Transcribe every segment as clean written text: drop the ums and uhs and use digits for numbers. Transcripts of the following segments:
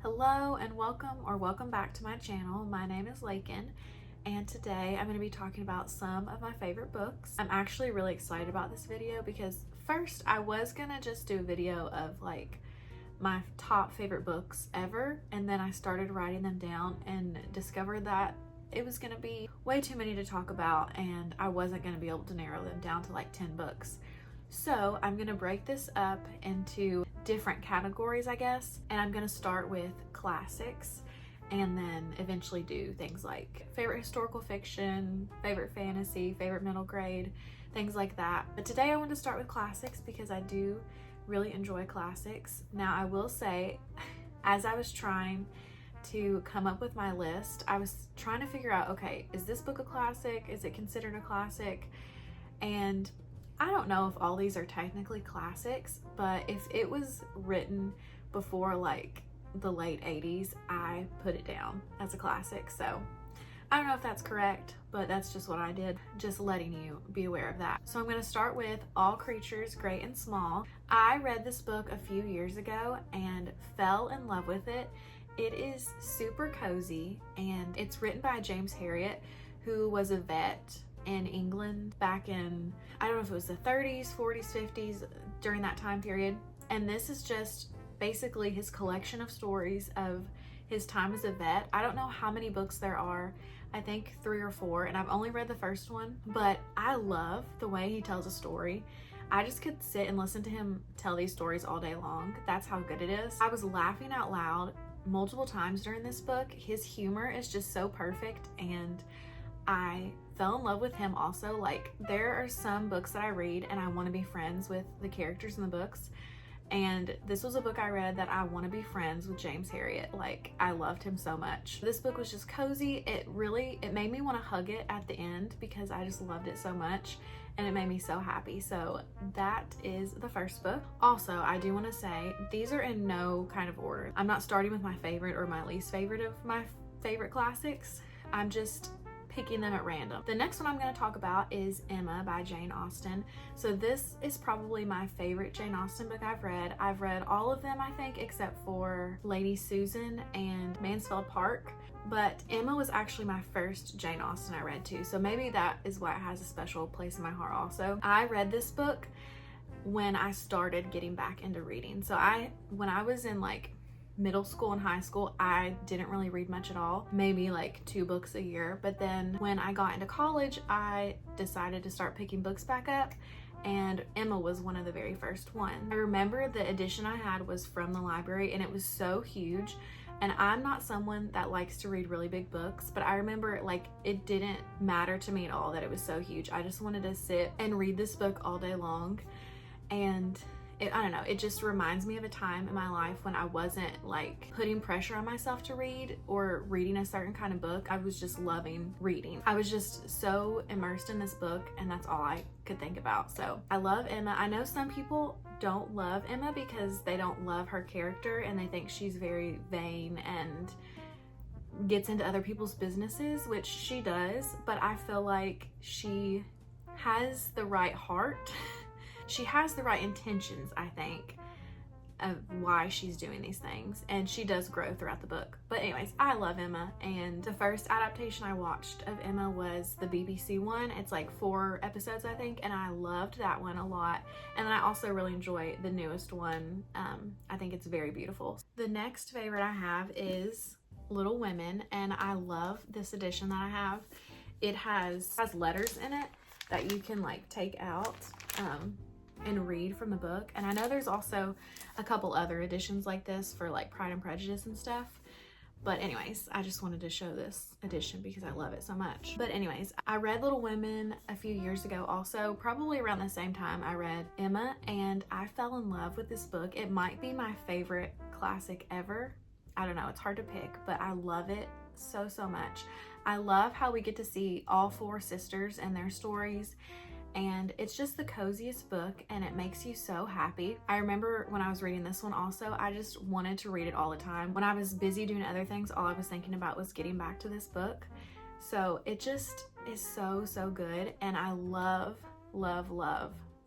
Hello and welcome back to my channel. My name is Laken and today I'm going to be talking about some of my favorite books. I'm actually really excited about this video because first I was going to just do a video of like my top favorite books ever, and then I started writing them down and discovered that it was going to be way too many to talk about and I wasn't going to be able to narrow them down to like 10 books. So I'm gonna break this up into different categories, I guess, and I'm gonna start with classics and then eventually do things like favorite historical fiction, favorite fantasy, favorite middle grade, things like that. But today I want to start with classics because I do really enjoy classics. Now I will say, as I was trying to come up with my list, I was trying to figure out, okay, is this book a classic? Is it considered a classic? And I don't know if all these are technically classics, but if it was written before like the late 80s, I put it down as a classic. So I don't know if that's correct, but that's just what I did. Just letting you be aware of that. So I'm going to start with All Creatures Great and Small. I read this book a few years ago and fell in love with it. It is super cozy and it's written by James Herriot, who was a vet in England back in, I don't know if it was the 30s, 40s, 50s, during that time period. And this is just basically his collection of stories of his time as a vet. I don't know how many books there are. I think 3 or 4, and I've only read the first one, but I love the way he tells a story. I just could sit and listen to him tell these stories all day long. That's how good it is. I was laughing out loud multiple times during this book. His humor is just so perfect, and I fell in love with him also. Like, there are some books that I read and I want to be friends with the characters in the books, and this was a book I read that I want to be friends with James Herriot. Like, I loved him so much. This book was just cozy. It made me want to hug it at the end because I just loved it so much and it made me so happy. So that is the first book. Also, I do want to say these are in no kind of order. I'm not starting with my favorite or my least favorite of my favorite classics. I'm just picking them at random. The next one I'm going to talk about is Emma by Jane Austen. So this is probably my favorite Jane Austen book I've read. I've read all of them, I think, except for Lady Susan and Mansfield Park. But Emma was actually my first Jane Austen I read too. So maybe that is why it has a special place in my heart also. I read this book when I started getting back into reading. So when I was in like middle school and high school, I didn't really read much at all, maybe like 2 books a year. But then when I got into college, I decided to start picking books back up, and Emma was one of the very first ones. I remember the edition I had was from the library and it was so huge, and I'm not someone that likes to read really big books, but I remember like it didn't matter to me at all that it was so huge. I just wanted to sit and read this book all day long, and I don't know, it just reminds me of a time in my life when I wasn't like putting pressure on myself to read or reading a certain kind of book. I was just loving reading. I was just so immersed in this book, and that's all I could think about. So I love Emma. I know some people don't love Emma because they don't love her character and they think she's very vain and gets into other people's businesses, which she does, but I feel like she has the right heart. She has the right intentions, I think, of why she's doing these things, and she does grow throughout the book. But anyways, I love Emma, and the first adaptation I watched of Emma was the BBC one. It's like 4 episodes, I think, and I loved that one a lot. And then I also really enjoy the newest one. I think it's very beautiful. The next favorite I have is Little Women, and I love this edition that I have. It has letters in it that you can like take out and read from the book. And I know there's also a couple other editions like this for like Pride and Prejudice and stuff. But anyways, I just wanted to show this edition because I love it so much. But anyways, I read Little Women a few years ago also, probably around the same time I read Emma, and I fell in love with this book. It might be my favorite classic ever. I don't know, it's hard to pick, but I love it so much. I love how we get to see all 4 sisters and their stories, and it's just the coziest book and it makes you so happy. I remember when I was reading this one also, I just wanted to read it all the time. When I was busy doing other things, all I was thinking about was getting back to this book. So it just is so good, and I love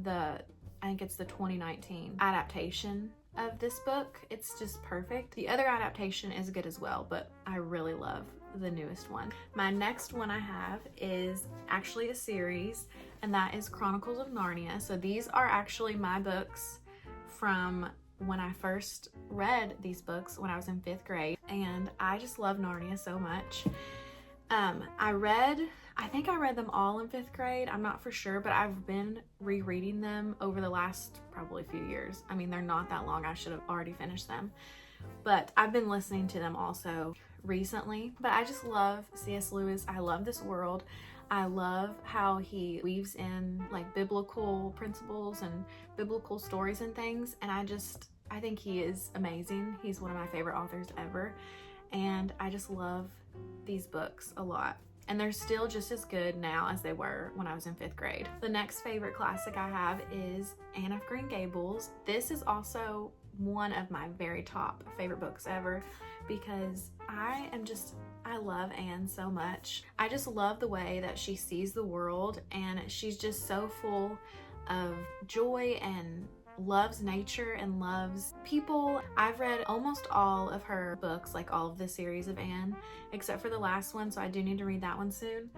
the, I think it's the 2019 adaptation of this book. It's just perfect. The other adaptation is good as well, but I really love the newest one. My next one I have is actually a series, and that is Chronicles of Narnia. So these are actually my books from when I first read these books when I was in 5th grade, and I just love Narnia so much. I think I read them all in 5th grade. I'm not for sure, but I've been rereading them over the last probably few years. I mean, they're not that long. I should have already finished them, but I've been listening to them also recently. But I just love C.S. Lewis. I love this world. I love how he weaves in like biblical principles and biblical stories and things. And I think he is amazing. He's one of my favorite authors ever. And I just love these books a lot. And they're still just as good now as they were when I was in 5th grade. The next favorite classic I have is Anne of Green Gables. This is also one of my very top favorite books ever because I love Anne so much. I just love the way that she sees the world, and she's just so full of joy and loves nature and loves people. I've read almost all of her books, like all of the series of Anne, except for the last one, so I do need to read that one soon.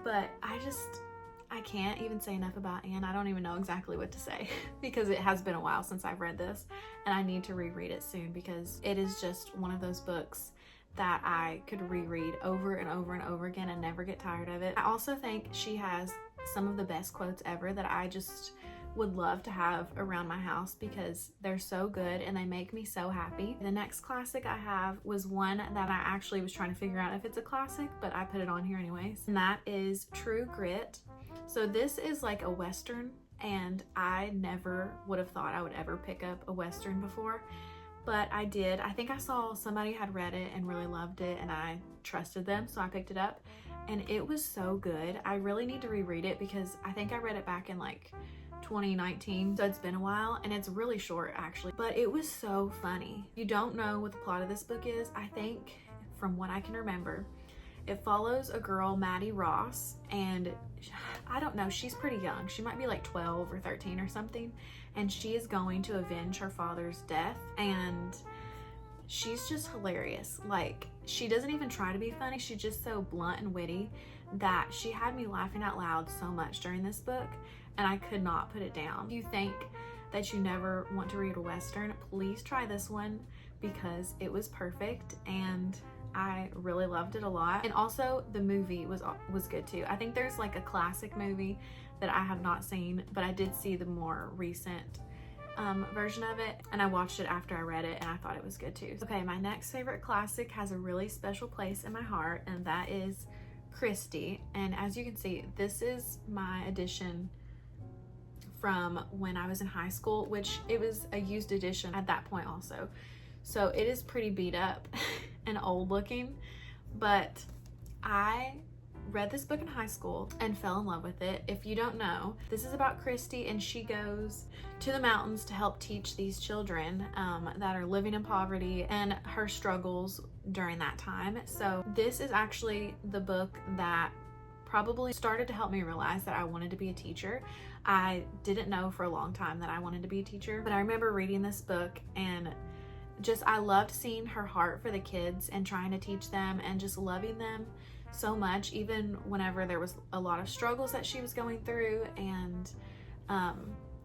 But I can't even say enough about Anne. I don't even know exactly what to say because it has been a while since I've read this, and I need to reread it soon because it is just one of those books that I could reread over and over and over again and never get tired of it. I also think she has some of the best quotes ever that I just would love to have around my house because they're so good and they make me so happy. The next classic I have was one that I actually was trying to figure out if it's a classic, but I put it on here anyways, and that is True Grit. So this is like a Western, and I never would have thought I would ever pick up a Western before, but I did. I think I saw somebody had read it and really loved it, and I trusted them, so I picked it up, and it was so good. I really need to reread it because I think I read it back in like 2019, so it's been a while, and it's really short actually, but it was so funny. You don't know what the plot of this book is. I think from what I can remember, it follows a girl, Maddie Ross, and I don't know, she's pretty young. She might be like 12 or 13 or something, and she is going to avenge her father's death, and she's just hilarious. Like, she doesn't even try to be funny. She's just so blunt and witty that she had me laughing out loud so much during this book, and I could not put it down. If you think that you never want to read a Western, please try this one because it was perfect and I really loved it a lot. And also the movie was good too. I think there's like a classic movie that I have not seen, but I did see the more recent version of it, and I watched it after I read it, and I thought it was good too. Okay, my next favorite classic has a really special place in my heart, and that is Christy. And as you can see, this is my edition from when I was in high school, which it was a used edition at that point also. So it is pretty beat up and old looking, but I read this book in high school and fell in love with it. If you don't know, this is about Christy, and she goes to the mountains to help teach these children that are living in poverty and her struggles during that time. So this is actually the book that probably started to help me realize that I wanted to be a teacher. I didn't know for a long time that I wanted to be a teacher, but I remember reading this book and just I loved seeing her heart for the kids and trying to teach them and just loving them so much, even whenever there was a lot of struggles that she was going through, and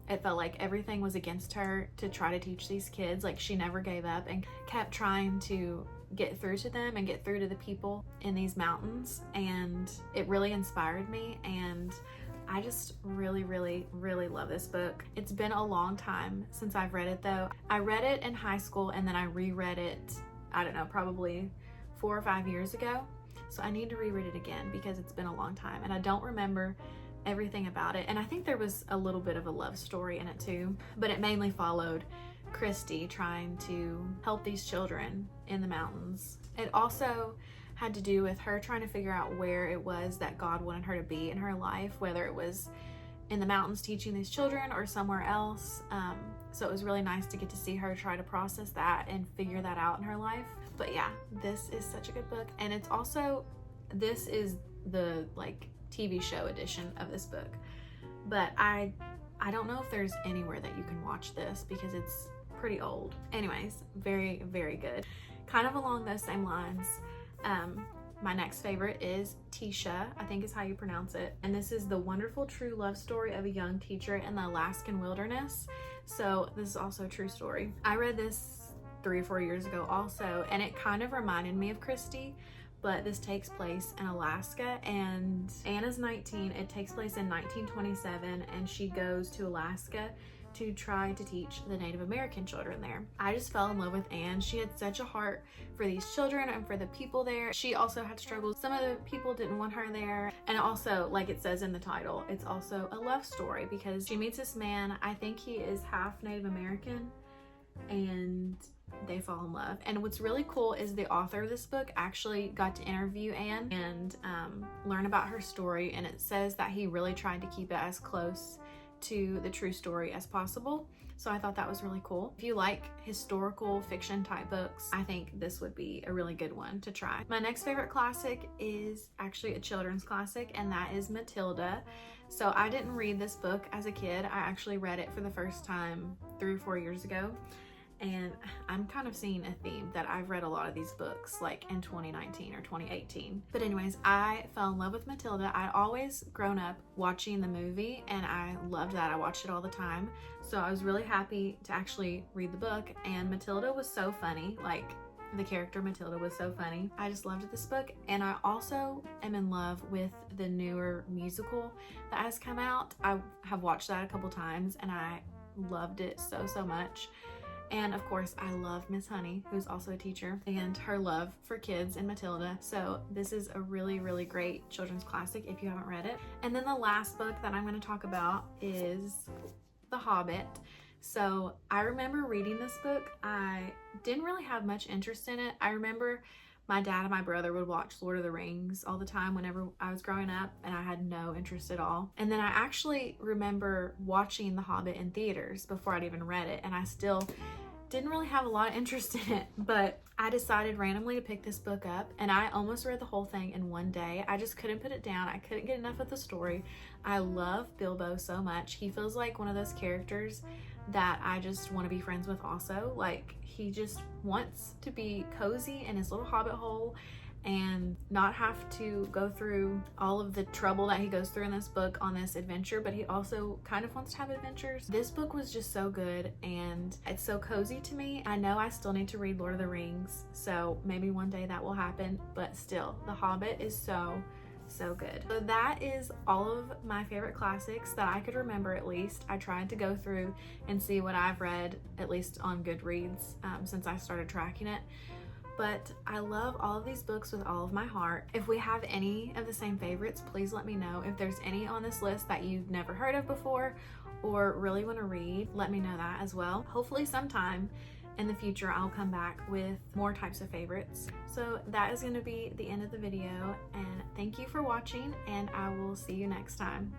it felt like everything was against her to try to teach these kids. Like, she never gave up and kept trying to get through to them and get through to the people in these mountains, and it really inspired me, and I just really love this book. It's been a long time since I've read it though. I read it in high school and then I reread it, I don't know, probably 4 or 5 years ago. So I need to reread it again because it's been a long time and I don't remember everything about it. And I think there was a little bit of a love story in it too, but it mainly followed Christy trying to help these children in the mountains. It also had to do with her trying to figure out where it was that God wanted her to be in her life, whether it was in the mountains teaching these children or somewhere else. So it was really nice to get to see her try to process that and figure that out in her life. But yeah, this is such a good book. And it's also, this is the like TV show edition of this book. But I don't know if there's anywhere that you can watch this because it's pretty old. Anyways, very, very good. Kind of along those same lines, my next favorite is Tisha, I think is how you pronounce it. And this is the wonderful true love story of a young teacher in the Alaskan wilderness. So this is also a true story. I read this 3 or 4 years ago also, and it kind of reminded me of Christy, but this takes place in Alaska, and Anna's 19. It takes place in 1927, and she goes to Alaska to try to teach the Native American children there. I just fell in love with Anne. She had such a heart for these children and for the people there. She also had struggles. Some of the people didn't want her there. And also, like it says in the title, it's also a love story because she meets this man. I think he is half Native American, and they fall in love. And what's really cool is the author of this book actually got to interview Anne and learn about her story. And it says that he really tried to keep it as close to the true story as possible. So I thought that was really cool. If you like historical fiction type books, I think this would be a really good one to try. My next favorite classic is actually a children's classic, and that is Matilda. So I didn't read this book as a kid. I actually read it for the first time 3 or 4 years ago. And I'm kind of seeing a theme that I've read a lot of these books like in 2019 or 2018. But anyways, I fell in love with Matilda. I'd always grown up watching the movie, and I loved that. I watched it all the time. So I was really happy to actually read the book, and Matilda was so funny. Like, the character Matilda was so funny. I just loved this book, and I also am in love with the newer musical that has come out. I have watched that a couple times, and I loved it so much. And of course, I love Miss Honey, who's also a teacher, and her love for kids in Matilda. So this is a really, really great children's classic if you haven't read it. And then the last book that I'm going to talk about is The Hobbit. So I remember reading this book. I didn't really have much interest in it. I remember my dad and my brother would watch Lord of the Rings all the time whenever I was growing up, and I had no interest at all. And then I actually remember watching The Hobbit in theaters before I'd even read it, and I still didn't really have a lot of interest in it, but I decided randomly to pick this book up, and I almost read the whole thing in one day. I just couldn't put it down. I couldn't get enough of the story. I love Bilbo so much. He feels like one of those characters that I just want to be friends with also. Like, he just wants to be cozy in his little hobbit hole and not have to go through all of the trouble that he goes through in this book on this adventure, but he also kind of wants to have adventures. This book was just so good, and it's so cozy to me. I know I still need to read Lord of the Rings, so maybe one day that will happen, but still, The Hobbit is so good. So that is all of my favorite classics that I could remember. At least I tried to go through and see what I've read, at least on Goodreads, since I started tracking it. But I love all of these books with all of my heart. If we have any of the same favorites, please let me know. If there's any on this list that you've never heard of before or really want to read, let me know that as well. Hopefully sometime in the future I'll come back with more types of favorites. So that is going to be the end of the video, and thank you for watching, and I will see you next time.